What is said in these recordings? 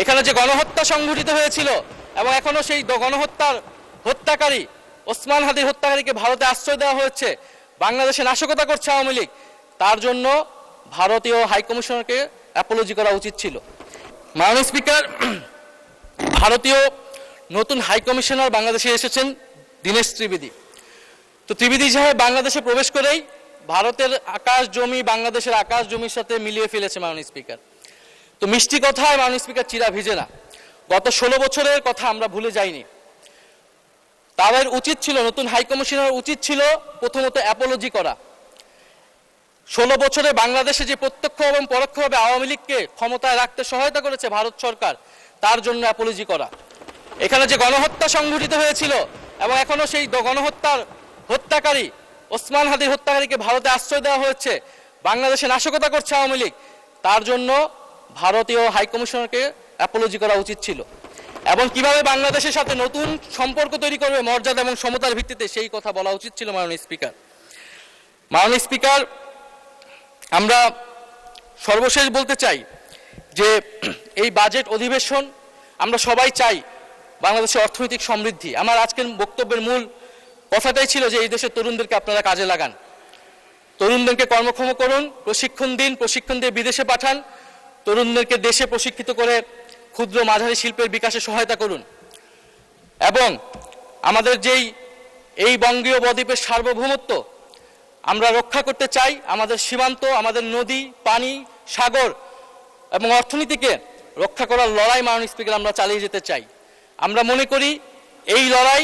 এখানে যে গণহত্যা সংঘটিত হয়েছিল এবং এখনো সেই হত্যাকারী ওসমান হাদির হত্যাকারীকে ভারতে আশ্রয় দেওয়া হয়েছে, বাংলাদেশে নাশকতা করছে আওয়ামী লীগ, তার জন্য ভারতীয় হাইকমিশনারকে অ্যাপোলজি করা উচিত ছিল। মাননীয় স্পিকার, ভারতীয় নতুন হাইকমিশনার বাংলাদেশে এসেছেন দীনেশ ত্রিবেদী। তো ত্রিবেদী সাহেব বাংলাদেশে প্রবেশ করেই ভারতের আকাশ জমি বাংলাদেশের আকাশ জমির সাথে মিলিয়ে ফেলেছে মাননীয় স্পিকার। তো মিষ্টি কথায় মাননীয় স্পিকার চিরা ভিজে না। গত 16 বছরের কথা আমরা ভুলে যাইনি। তাদের উচিত ছিল, নতুন হাইকমিশনার উচিত ছিল প্রথমত অ্যাপোলজি করা। 16 বছরে বাংলাদেশে যে প্রত্যক্ষ এবং পরোক্ষভাবে আওয়ামী লীগকে ক্ষমতায় রাখতে সহায়তা করেছে ভারত সরকার, তার জন্য অ্যাপোলজি করা। এখানে যে গণহত্যা সংঘটিত হয়েছিল এবং এখনো সেই হত্যাকারী ওসমান হাদির হত্যাকারীকে ভারতে আশ্রয় দেওয়া হয়েছে, বাংলাদেশে নাশকতা করছে আওয়ামী লীগ, তার জন্য ভারতীয় হাইকমিশনারকে অ্যাপোলজি করা উচিত ছিল। এবং কিভাবে বাংলাদেশের সাথে নতুন সম্পর্ক তৈরি করবে মর্যাদা এবং সমতার ভিত্তিতে, সেই কথা বলা উচিত ছিল মাননীয় স্পিকার। মাননীয় স্পিকার, আমরা সর্বশেষ বলতে চাই যে এই বাজেট অধিবেশন আমরা সবাই চাই বাংলাদেশের অর্থনৈতিক সমৃদ্ধি। আমার আজকের বক্তব্যের মূল কথাটাই ছিল যে এই দেশের তরুণদেরকে আপনারা কাজে লাগান, তরুণদেরকে কর্মক্ষম করুন, প্রশিক্ষণ দিন, প্রশিক্ষণ দিয়ে বিদেশে পাঠান, তরুণদেরকে দেশে প্রশিক্ষিত করে ক্ষুদ্র মাঝারি শিল্পের বিকাশে সহায়তা করুন। এবং আমাদের এই বঙ্গীয় বদ্বীপের সার্বভৌমত্ব আমরা রক্ষা করতে চাই, আমাদের সীমান্ত, আমাদের নদী, পানি, সাগর এবং অর্থনীতিকে রক্ষা করার লড়াই মাননীয় স্পিকার আমরা চালিয়ে যেতে চাই। আমরা মনে করি এই লড়াই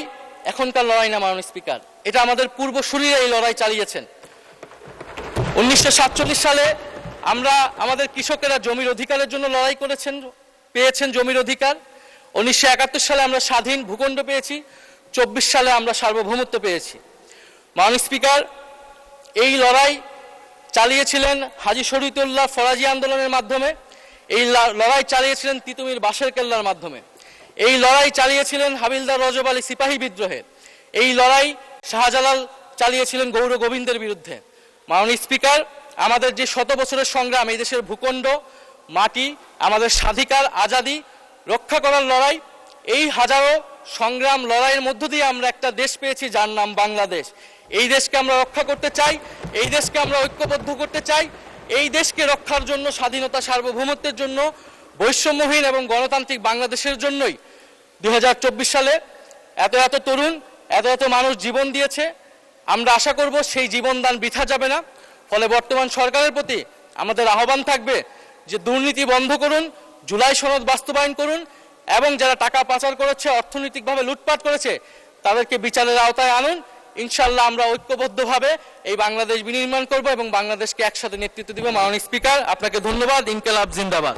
এখনকার লড়াই না মাননীয় স্পিকার, এটা আমাদের পূর্বসূরীরা এই লড়াই চালিয়েছেন। 1947 সালে আমরা আমাদের কৃষকেরা জমির অধিকারের জন্য লড়াই করেছেন, পেয়েছেন জমির অধিকার। 1971 সালে আমরা স্বাধীন ভূখণ্ড পেয়েছি, 24 সালে আমরা সার্বভৌমত্ব পেয়েছি। মাননীয় স্পিকার, এই লড়াই চালিয়েছিলেন হাজী শরীয়তুল্লাহ ফরাজি আন্দোলনের মাধ্যমে, এই লড়াই চালিয়েছিলেন তিতুমির বাঁশের কেল্লার মাধ্যমে, এই লড়াই চালিয়েছিলেন হাবিলদার রজব আলী সিপাহী বিদ্রোহের, এই লড়াই শাহজালাল চালিয়েছিলেন গৌর গোবিন্দের বিরুদ্ধে। মাননীয় স্পিকার, আমাদের যে 100 বছরের সংগ্রাম, এই দেশের ভূখণ্ড, মাটি, আমাদের স্বাধিকার, আজাদি রক্ষা করার লড়াই, এই হাজারো সংগ্রাম লড়াইয়ের মধ্য দিয়ে আমরা একটা দেশ পেয়েছি যার নাম বাংলাদেশ। এই দেশকে আমরা রক্ষা করতে চাই, এই দেশকে আমরা ঐক্যবদ্ধ করতে চাই। এই দেশকে রক্ষার জন্য, স্বাধীনতা সার্বভৌমত্বের জন্য, বৈষম্যহীন এবং গণতান্ত্রিক বাংলাদেশের জন্যই 2024 সালে এত তরুণ, এত মানুষ জীবন দিয়েছে। আমরা আশা করব সেই জীবনদান বৃথা যাবে না। ফলে বর্তমান সরকারের প্রতি আমাদের আহ্বান থাকবে যে দুর্নীতি বন্ধ করুন, জুলাই সনদ বাস্তবায়ন করুন এবং যারা টাকা পাচার করেছে, অর্থনৈতিকভাবে লুটপাট করেছে, তাদেরকে বিচারের আওতায় আনুন। ইনশাআল্লাহ আমরা ঐক্যবদ্ধভাবে এই বাংলাদেশ বিনির্মাণ করব এবং বাংলাদেশকে একসাথে নেতৃত্ব দিব। মাননীয় স্পিকার, আপনাকে ধন্যবাদ। ইনকিলাব জিন্দাবাদ।